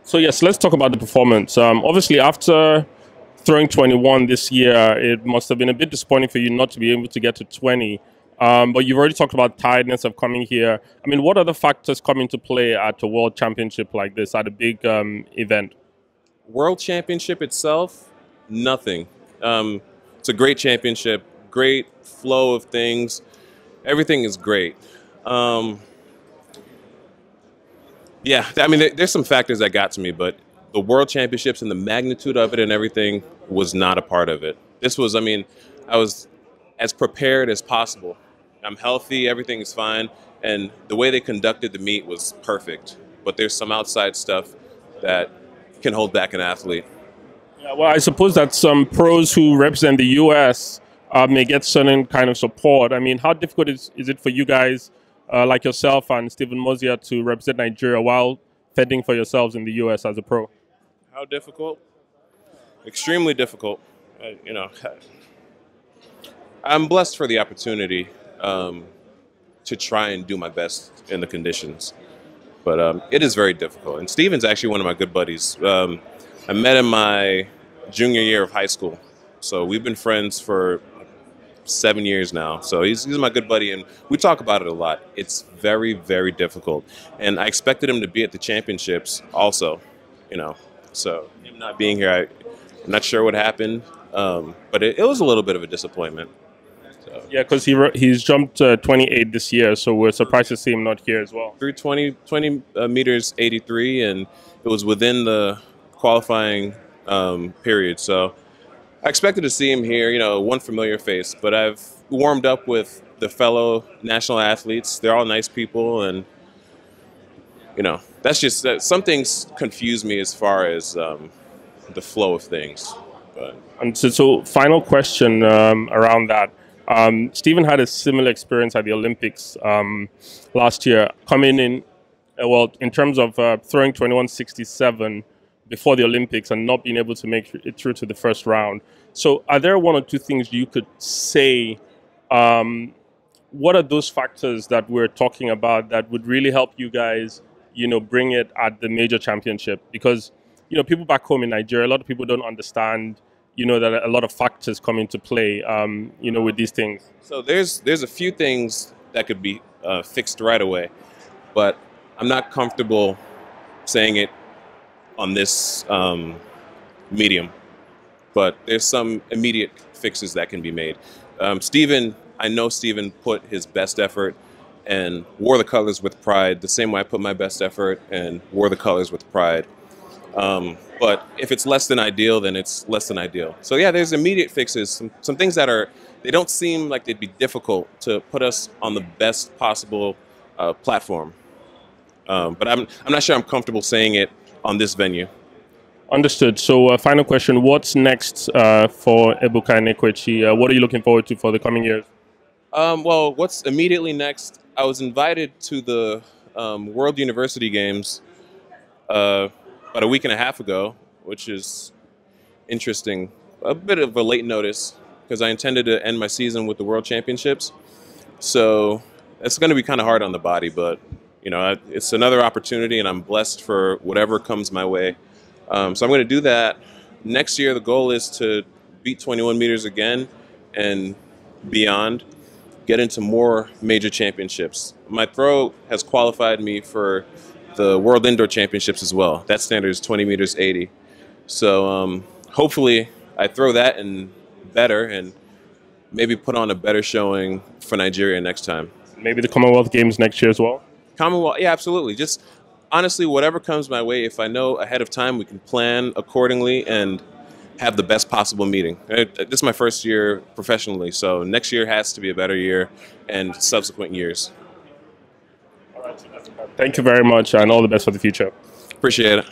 So yes, let's talk about the performance. Obviously, after throwing 21 this year, it must have been a bit disappointing for you not to be able to get to 20. But you've already talked about tiredness of coming here. I mean, what other factors come into play at a world championship like this, at a big event? World Championship itself, nothing. It's a great championship, great flow of things. Everything is great. Yeah, I mean, there's some factors that got to me, but the World Championships and the magnitude of it and everything was not a part of it. This was, I mean, I was as prepared as possible. I'm healthy, everything is fine, and the way they conducted the meet was perfect. But there's some outside stuff that can hold back an athlete. Yeah, well, I suppose that some pros who represent the U.S. May get certain kind of support. I mean, how difficult is it for you guys, like yourself and Stephen Mozia, to represent Nigeria while fending for yourselves in the U.S. as a pro? How difficult? Extremely difficult. You know, I'm blessed for the opportunity to try and do my best in the conditions. But it is very difficult. And Steven's actually one of my good buddies. I met him my junior year of high school. So we've been friends for 7 years now. So he's my good buddy, and we talk about it a lot. It's very, very difficult. And I expected him to be at the championships also, you know. So him not being here, I'm not sure what happened. But it was a little bit of a disappointment. So. Yeah, because he's jumped 28 this year, so we're surprised to see him not here as well. Through 20 meters 83, and it was within the qualifying period. So I expected to see him here, you know, one familiar face, but I've warmed up with the fellow national athletes. They're all nice people, and, you know, that's just, some things confuse me as far as the flow of things. But. And so final question around that. Stephen had a similar experience at the Olympics last year, coming in, well, in terms of throwing 21.67 before the Olympics and not being able to make it through to the first round. So are there one or two things you could say? What are those factors that we're talking about that would really help you guys, you know, bring it at the major championship? Because, you know, people back home in Nigeria, a lot of people don't understand, you know, that a lot of factors come into play, you know, with these things. So there's a few things that could be fixed right away, but I'm not comfortable saying it on this medium. But there's some immediate fixes that can be made. I know Stephen put his best effort and wore the colors with pride, the same way I put my best effort and wore the colors with pride. But if it's less than ideal, then it's less than ideal. So yeah, there's immediate fixes, some things that they don't seem like they'd be difficult to put us on the best possible platform. But I'm not sure I'm comfortable saying it on this venue. Understood. So final question, what's next for Ebuka and Enekwechi? What are you looking forward to for the coming years? Well, what's immediately next, I was invited to the World University Games about a week and a half ago, which is interesting. A bit of a late notice because I intended to end my season with the World Championships. So it's going to be kind of hard on the body, but you know, it's another opportunity, and I'm blessed for whatever comes my way. So I'm going to do that. Next year, the goal is to beat 21 meters again and beyond, get into more major championships. My throw has qualified me for the World Indoor Championships as well. That standard is 20 meters 80. So hopefully I throw that and better and maybe put on a better showing for Nigeria next time. Maybe the Commonwealth Games next year as well? Commonwealth, yeah, absolutely. Just honestly, whatever comes my way, if I know ahead of time, we can plan accordingly and have the best possible meeting. This is my first year professionally, so next year has to be a better year and subsequent years. All right, so thank you very much, and all the best for the future. Appreciate it.